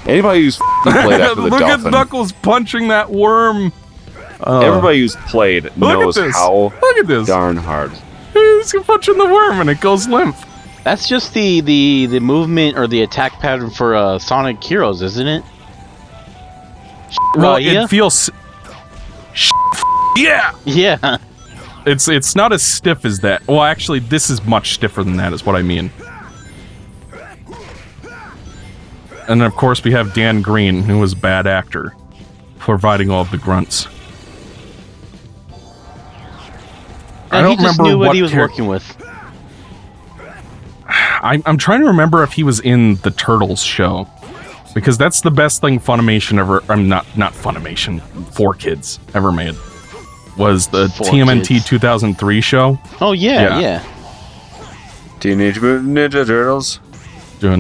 Anybody who's played after the Look dolphin. at Knuckles punching that worm. Everybody who's played knows how darn hard. He's punching the worm and it goes limp. That's just the movement or the attack pattern for Sonic Heroes, isn't it? Well, it feels... Yeah! Yeah. It's not as stiff as that. Well, actually, this is much stiffer than that, is what I mean. And of course, we have Dan Green, who was a bad actor, providing all of the grunts. And I don't remember knew what he was working with. I'm trying to remember if he was in the Turtles show, because that's the best thing Funimation ever. I'm not Funimation. 4Kids ever made was the TMNT 2003 show. Oh yeah. Teenage Mutant Ninja Turtles. 1,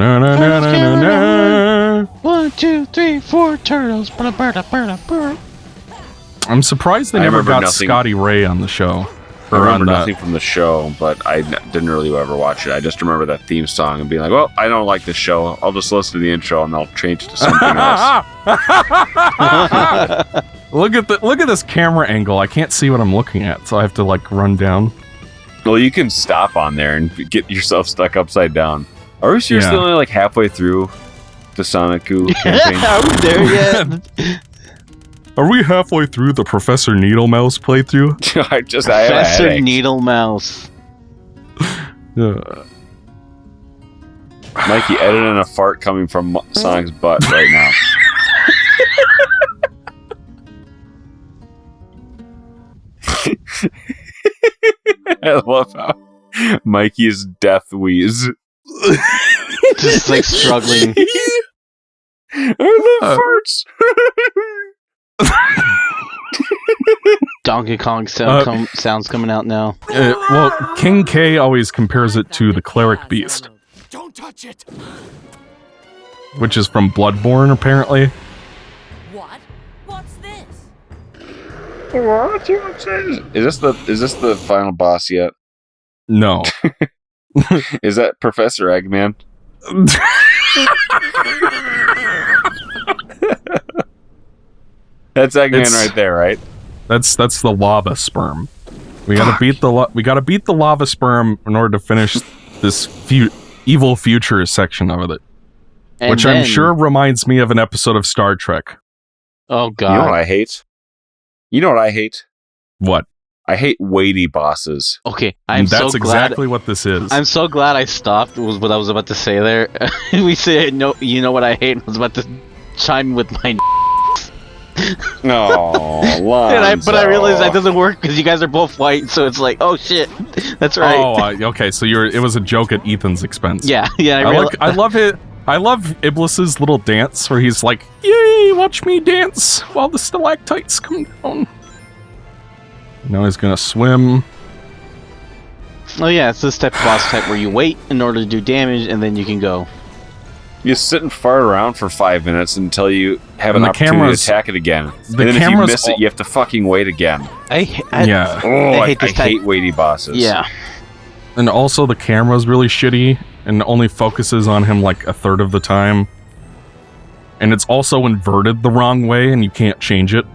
2, 3, 4 turtles. I'm surprised they never got Scotty Ray on the show. I remember nothing from the show, but I didn't really ever watch it. I just remember that theme song and being like, well, I don't like this show. I'll just listen to the intro and I'll change it to something else. Look at this camera angle. I can't see what I'm looking at, so I have to like run down. Well, you can stop on there and get yourself stuck upside down. Are we seriously only like halfway through the Sonic campaign? Are we there yet? Are we halfway through the Professor Needlemouse playthrough? Professor Needlemouse. Mikey, edit in a fart coming from Sonic's butt right now. I love how Mikey's death wheeze. Just like struggling. I love farts. Donkey Kong sounds coming out now. Well, King K always compares it to the Cleric Beast. Don't touch it. Which is from Bloodborne, apparently. What? What's this? Is this the final boss yet? No. Is that Professor Eggman? That's Eggman right there, right? That's the lava sperm. We gotta beat the lava sperm in order to finish this evil future section of it, which I'm sure reminds me of an episode of Star Trek. Oh God! You know what I hate? What? I hate weighty bosses. Okay, that's exactly what this is. I'm so glad I stopped. Was what I was about to say there. We say no. You know what I hate? I was about to chime with my. No, but I realized that doesn't work because you guys are both white, so it's like, oh shit, that's right. Oh, okay. So it was a joke at Ethan's expense. Yeah. I love it. I love Iblis's little dance where he's like, "Yay, watch me dance while the stalactites come down." Now he's gonna swim. Oh yeah, it's this type of boss type where you wait in order to do damage, and then you can go. You sit and fart around for 5 minutes until you have an opportunity to attack it again. And then if you miss it, you have to fucking wait again. I hate weighty bosses. Yeah. And also the camera's really shitty and only focuses on him like a third of the time. And it's also inverted the wrong way and you can't change it.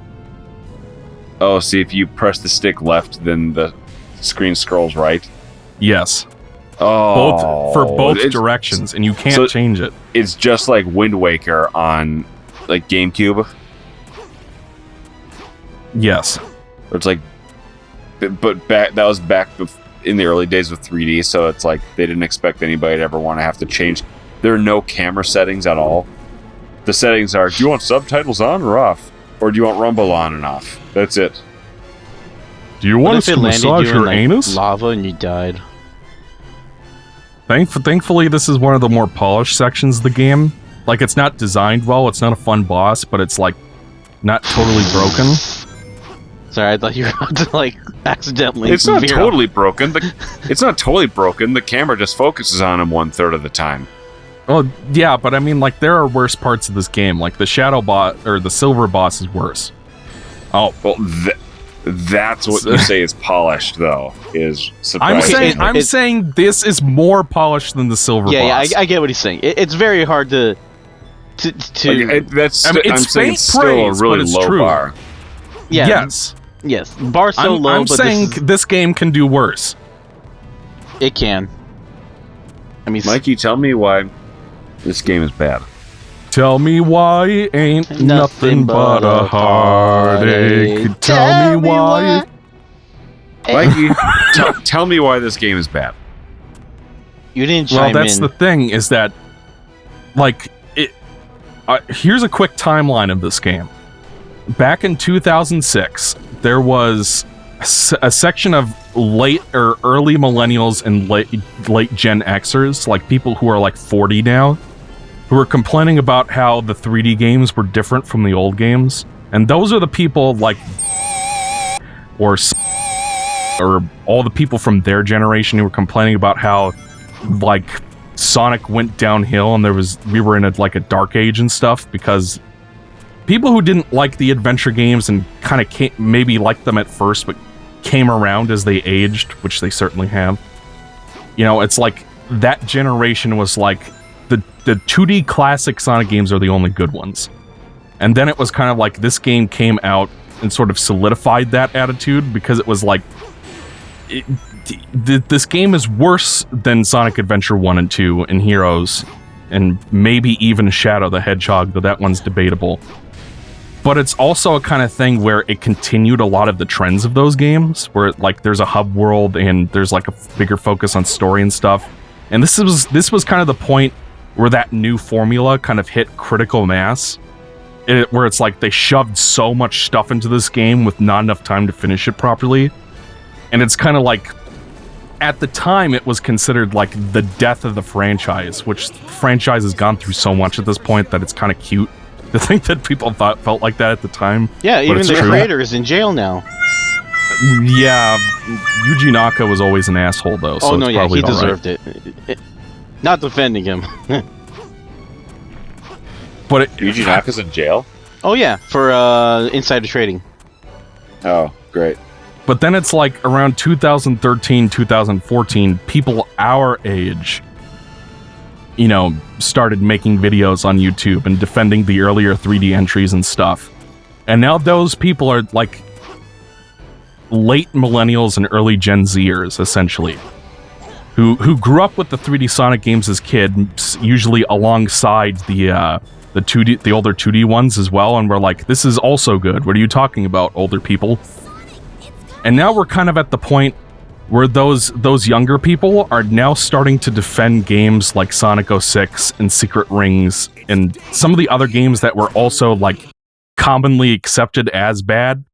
Oh, see, if you press the stick left, then the screen scrolls right? Yes. Oh. For both directions, and you can't change it. It's just like Wind Waker on like GameCube. Yes. It's like, but that was back in the early days of 3D, so it's like they didn't expect anybody to ever want to have to change. There are no camera settings at all. The settings are: do you want subtitles on or off, or do you want rumble on and off? That's it. Do you want us to massage your anus? Lava and you died. Thankfully, this is one of the more polished sections of the game. Like, it's not designed well, it's not a fun boss, but it's, like, not totally broken. Sorry, I thought you were about to, like, accidentally... It's not totally broken. It's not totally broken. The camera just focuses on him 1/3 of the time. Well, yeah, but I mean, like, there are worse parts of this game. Like, the Shadow Boss, or the Silver Boss is worse. Oh, well, that's what you say is polished, though. Is surprising. I'm saying this is more polished than the Silver Boss. Yeah, I get what he's saying. It's very hard to That's I mean, I'm it's saying faint it's still a praise, really but it's low true. bar. Yeah. Yes. Bar so low, I'm but saying this game can do worse. it can. I mean, Mikey, tell me why this game is bad. Tell me why ain't nothing but a heartache. Tell me why. Mikey, tell me why this game is bad. You didn't Well, chime that's in. the thing is that, like, here's a quick timeline of this game. Back in 2006, there was a section of late or early millennials and late Gen Xers, like people who are like 40 now, who were complaining about how the 3D games were different from the old games. And those are the people like, or all the people from their generation who were complaining about how, like, Sonic went downhill and we were in a dark age and stuff, because people who didn't like the adventure games and kind of maybe liked them at first, but came around as they aged, which they certainly have. You know, it's like that generation was like, the 2D classic Sonic games are the only good ones. And then it was kind of like this game came out and sort of solidified that attitude, because it was like, this game is worse than Sonic Adventure 1 and 2 and Heroes, and maybe even Shadow the Hedgehog, though that one's debatable. But it's also a kind of thing where it continued a lot of the trends of those games, where like there's a hub world and there's like a bigger focus on story and stuff. And this was kind of the point where that new formula kind of hit critical mass, where it's like they shoved so much stuff into this game with not enough time to finish it properly. And it's kind of like, at the time, it was considered like the death of the franchise, which the franchise has gone through so much at this point that it's kind of cute to think that people felt like that at the time. Yeah, but even the true. creator is in jail now. Yeah, Yuji Naka was always an asshole, though. So Oh no, it's yeah, probably he all right. deserved it. Not defending him. But Yuji Naka's in jail? Oh yeah, for insider trading. Oh, great. But then it's like around 2013, 2014, people our age, you know, started making videos on YouTube and defending the earlier 3D entries and stuff. And now those people are like late millennials and early Gen Zers, essentially, who grew up with the 3D Sonic games as kids, usually alongside the older 2D ones as well, and we're like, this is also good. What are you talking about, older people? And now we're kind of at the point where those younger people are now starting to defend games like Sonic 06 and Secret Rings and some of the other games that were also like commonly accepted as bad.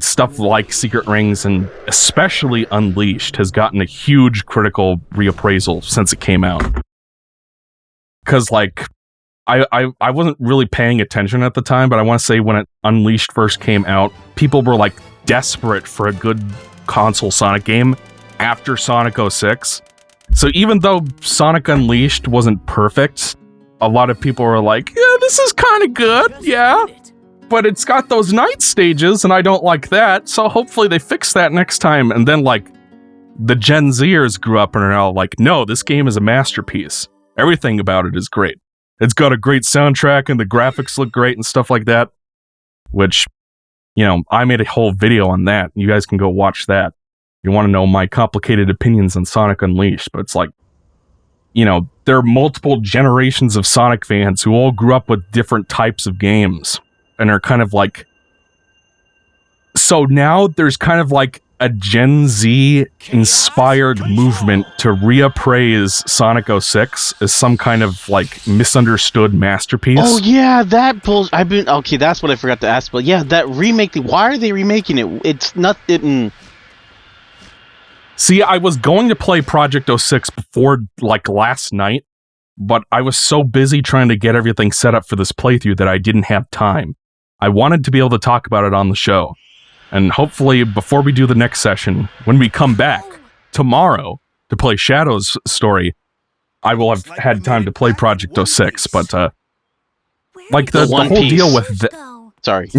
Stuff like Secret Rings and especially Unleashed has gotten a huge critical reappraisal since it came out. Because like, I wasn't really paying attention at the time, but I want to say when Unleashed first came out, people were like desperate for a good console Sonic game after Sonic 06. So even though Sonic Unleashed wasn't perfect, a lot of people were like, yeah, this is kind of good, yeah. But it's got those night stages, and I don't like that, so hopefully they fix that next time. And then, like, the Gen Zers grew up and are now like, no, this game is a masterpiece. Everything about it is great. It's got a great soundtrack, and the graphics look great and stuff like that. Which, you know, I made a whole video on that. You guys can go watch that. You want to know my complicated opinions on Sonic Unleashed, but it's like, you know, there are multiple generations of Sonic fans who all grew up with different types of games. And are kind of like... So now there's kind of like a Gen Z-inspired movement to reappraise Sonic 06 as some kind of, like, misunderstood masterpiece. Oh yeah, that bull. Okay, that's what I forgot to ask. But yeah, that remake. Why are they remaking it? It's not. See, I was going to play Project 06 before, like, last night, but I was so busy trying to get everything set up for this playthrough that I didn't have time. I wanted to be able to talk about it on the show. And hopefully, before we do the next session, when we come back tomorrow to play Shadow's story, I will have had time to play Project 06, but, like, the whole deal with the... Sorry.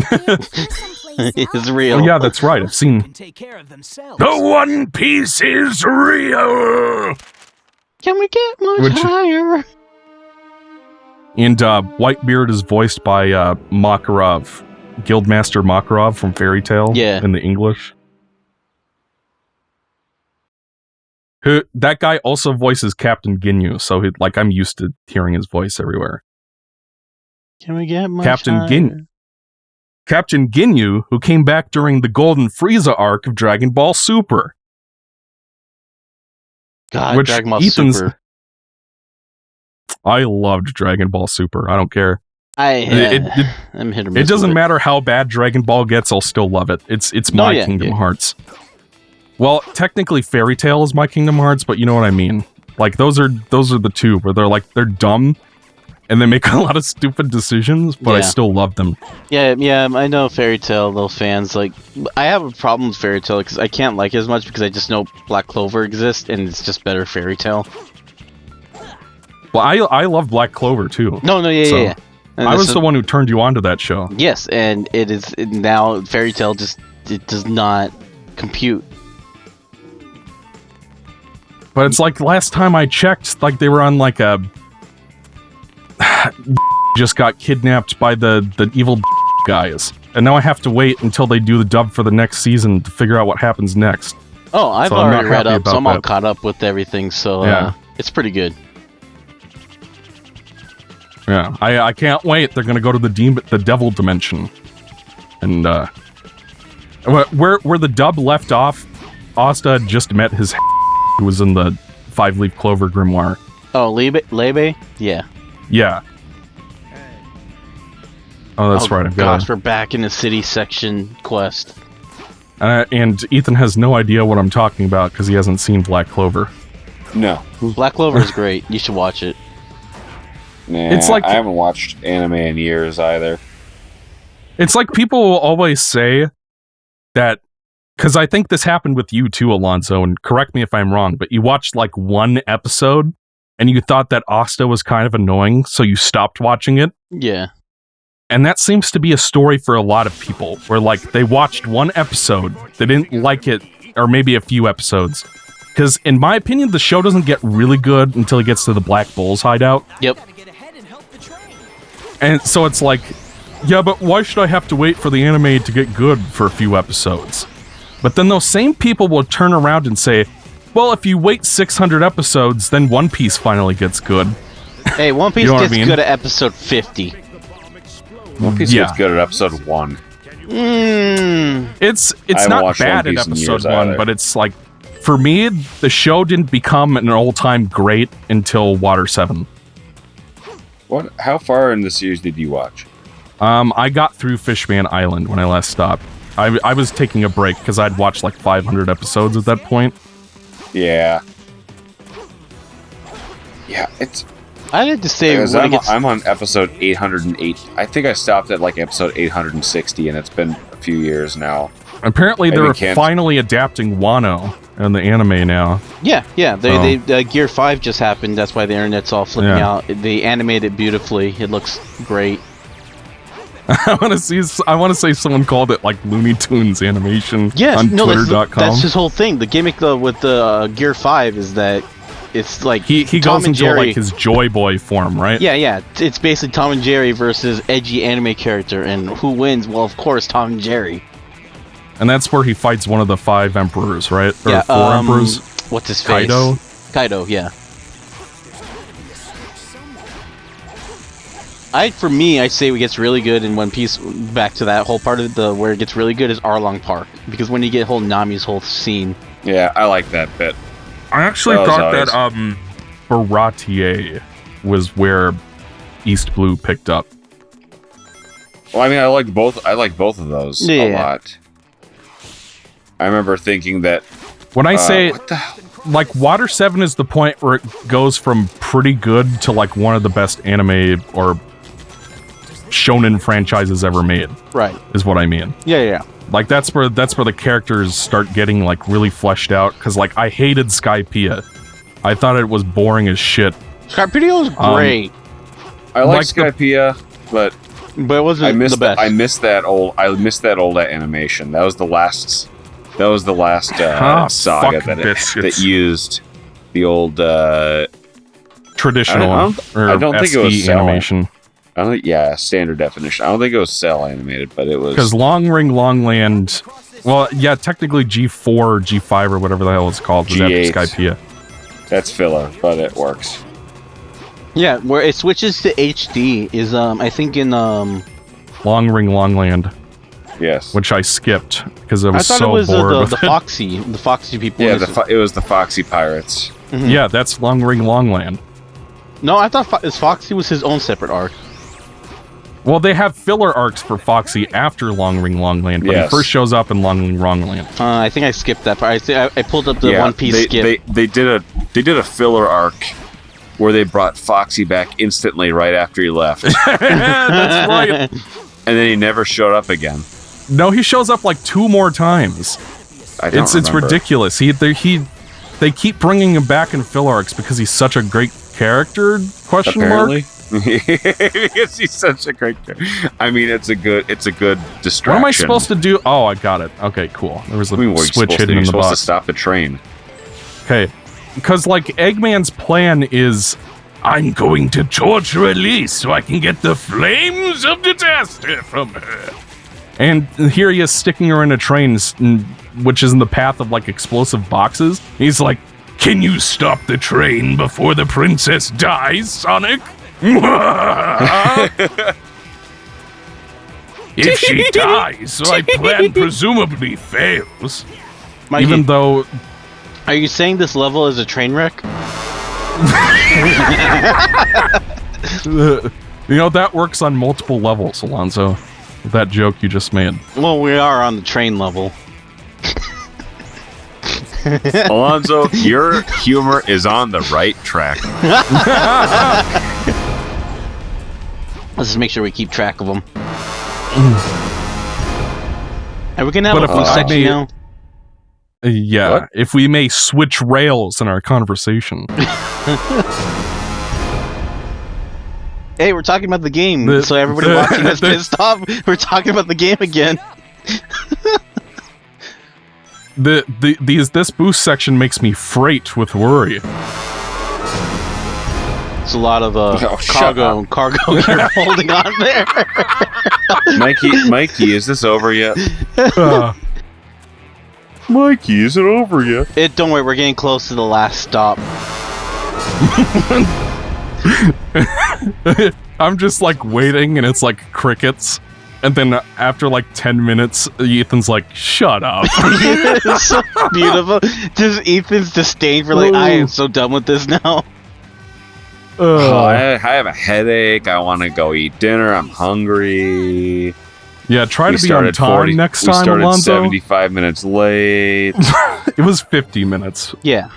It's real. Oh, yeah, that's right, I've seen... The One Piece is real! Can we get much higher? And Whitebeard is voiced by Makarov, Guildmaster Makarov from Fairy Tail. Yeah. In the English. That guy also voices Captain Ginyu, so I'm used to hearing his voice everywhere. Can we get much Captain higher? Ginyu. Captain Ginyu, who came back during the Golden Frieza arc of Dragon Ball Super. God, Which Dragon Ball Ethan's- Super. I loved Dragon Ball Super. I don't care. I'm hit or miss It doesn't with matter how bad Dragon Ball gets, I'll still love it. It's No, my yeah, Kingdom yeah. Hearts. Well, technically Fairy Tail is my Kingdom Hearts, but you know what I mean. Like those are the two where they're dumb and they make a lot of stupid decisions, but I Yeah. still love them. Yeah, I know Fairy Tail, those fans, like, I have a problem with Fairy Tail because I can't like it as much because I just know Black Clover exists and it's just better Fairy Tail. Well, I love Black Clover too. No, So, yeah. And I this was is- the one who turned you on to that show. Yes, and now Fairy Tail it does not compute. But it's like last time I checked, like they were on like a just got kidnapped by the evil guys. And now I have to wait until they do the dub for the next season to figure out what happens next. Oh, I've So I'm not already read happy up, so about I'm all that. caught up with everything, so Yeah. it's pretty good. Yeah, I can't wait. They're gonna go to the devil dimension, and where the dub left off, Asta had just met his who was in the 5-leaf clover grimoire. Oh, Lebe? Yeah. Yeah. Oh, that's right. I've got Gosh, we're back in the city section quest. and Ethan has no idea what I'm talking about because he hasn't seen Black Clover. No. Black Clover is great. You should watch it. Nah, It's like- I haven't watched anime in years either. It's like people will always say that, because I think this happened with you too, Alonso, and correct me if I'm wrong, but you watched like one episode and you thought that Asta was kind of annoying, so you stopped watching it. Yeah. And that seems to be a story for a lot of people, where like they watched one episode, they didn't like it, or maybe a few episodes. Because in my opinion, the show doesn't get really good until it gets to the Black Bull's hideout. Yep. And so it's like, yeah, but why should I have to wait for the anime to get good for a few episodes? But then those same people will turn around and say, well, if you wait 600 episodes, then One Piece finally gets good. Hey, One Piece You know what I gets mean? good at episode 50. One Piece Yeah. gets good at episode 1. It's I haven't not watched bad One at Piece in episode years 1, either. but it's like, for me, the show didn't become an all-time great until Water 7. What? How far in the series did you watch? I got through Fishman Island when I last stopped. I was taking a break because I'd watched like 500 episodes at that point. Yeah. Yeah, it's... I had to say, Because when it I'm, gets, I'm on episode 808. I think I stopped at like episode 860, and it's been a few years now. Apparently, Maybe they're can't- finally adapting Wano in the anime now. yeah, Oh. they Gear 5 just happened. That's why the internet's all flipping Yeah. out. They animate it beautifully. It looks great. I want to say someone called it like Looney Tunes animation Yes, on no, Twitter.com. that's his whole thing. The gimmick though with the Gear 5 is that it's like He Tom goes and into Jerry. like his Joy Boy form, right? Yeah. It's basically Tom and Jerry versus edgy anime character, and who wins? Well, of course, Tom and Jerry. And that's where he fights one of the 5 emperors, right? Or Yeah, 4 emperors. What's his face? Kaido, yeah. For me, I say it gets really good in One Piece. Back to that whole part of the where it gets really good is Arlong Park, because when you get whole Nami's whole scene. Yeah, I like that bit. I actually That was thought always- that Baratier was where East Blue picked up. Well, I mean, I like both of those a Yeah. lot. I remember thinking that... When I say what the hell? like Water 7 is the point where it goes from pretty good to like one of the best anime or shonen franchises ever made, Right. is what I mean. Yeah. Like that's where the characters start getting like really fleshed out, because like I hated Skypiea. I thought it was boring as shit. Scarpidio's great, I like like the- Skypiea, but but it wasn't I missed the best. I missed that old animation. That was the last saga fuck that biscuits. used the old Trunks traditional I don't think it was SD cell animation. I don't think, yeah, standard definition. I don't think it was cell animated, but it was Because Long Ring Long Land, well, yeah, technically G4 or G5 or whatever the hell it's called was after G8. Skypiea. That's filler, but it works. Yeah, where it switches to HD is I think in Long Ring Long Land, Yes. which I skipped because I I was thought so it was bored the with it. Foxy people. Yeah, it was the Foxy Pirates. Mhm. Yeah, that's Long Ring Long Land. No, I thought Foxy was his own separate arc. Well, they have filler arcs for Foxy after Long Ring Long Land, but he Yes. first shows up in Long Ring Long Land. I think I skipped that part. I pulled up the One Piece skip. They did a filler arc where they brought Foxy back instantly right after he left, and That's right. then he never showed up again. No, he shows up like 2 more times. I don't It's remember. ridiculous. They keep bringing him back in filler arcs because he's such a great character? Question Apparently. mark. Because he's such a great character. I mean, it's a good distraction. What am I supposed to do? Oh, I got it. Okay, cool. There was a I mean, what are you switch supposed to hidden do? in You're the supposed to box. stop the train. Okay, because like Eggman's plan is, I'm going to torture Elise so I can get the flames of disaster from her. And here he is sticking her in a train, which is in the path of like explosive boxes. He's like, "Can you stop the train before the princess dies, Sonic?" If she dies, my plan presumably fails. Mikey, Even though, are you saying this level is a train wreck? that works on multiple levels, Alonzo. That joke you just made. Well, we are on the train level. Alonzo, your humor is on the right track. Let's just make sure we keep track of them. Are we gonna have But a if blue I section may- now? Yeah, What? if we may switch rails in our conversation. Hey, we're talking about the game, The- so everybody the- watching is the- pissed off. We're talking about the game again. This boost section makes me freight with worry. It's a lot of shut cargo you're holding on there. Mikey, is this over yet? Uh, Mikey, is it over yet? Don't worry, we're getting close to the last stop. I'm just like waiting, and it's like crickets. And then after like 10 minutes, Ethan's like, "Shut up." It's so beautiful. Just Ethan's disdain for like, I am so done with this now. I have a headache. I want to go eat dinner. I'm hungry. Yeah, try to be on time 40 next we time, started Alonzo. 75 minutes late. It was 50 minutes. Yeah.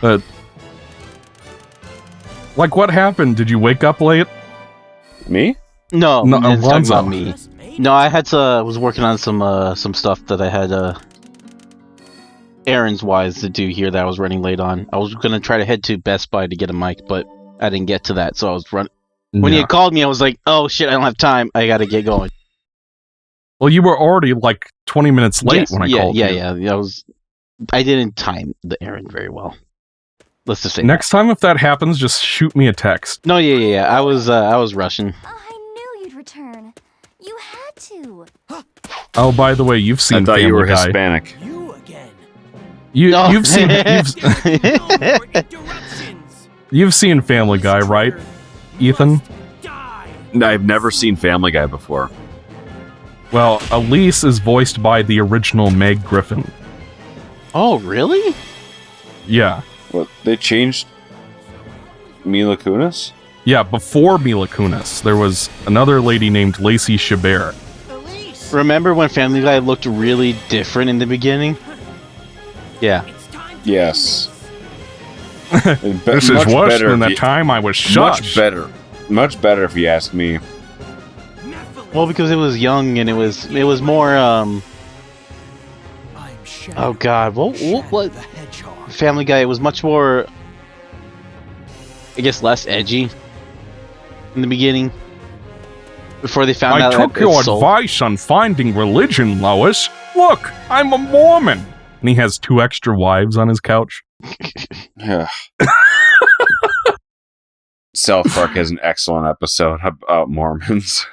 Like, what happened? Did you wake up late? Me? No, No, it's talking Alonzo. about me. No, I had to. Was working on some stuff that I had errands wise to do here that I was running late on. I was gonna try to head to Best Buy to get a mic, but I didn't get to that, so I was running. When Yeah. you called me, I was like, "Oh shit, I don't have time. I gotta get going." Well, you were already like 20 minutes late Yes, when I called you. Yeah. I didn't time the errand very well. Let's just say. Next time, if that happens, just shoot me a text. No, yeah. I was rushing. I knew you'd return. You had to. Oh, by the way, you've seen I thought Family you were Guy. Hispanic. You again. No. You've seen No more interruptions. you've seen Family Guy, right, Ethan? Die. I've never seen Family Guy before. Well, Elise is voiced by the original Meg Griffin. Oh, really? Yeah. What? They changed Mila Kunis? Yeah, before Mila Kunis, there was another lady named Lacey Chabert. Elise. Remember when Family Guy looked really different in the beginning? Yeah. It's time to Yes. This is worse than the time I was shot. Much better if you ask me. Well, because it was young and it was more I'm oh god, what the Hedgehog. Family Guy, it was much more, I guess, less edgy in the beginning. Before they found I out took that your it's soul. advice on finding religion, Lois. Look, I'm a Mormon. And he has 2 extra wives on his couch. Yeah. South Park has an excellent episode about Mormons.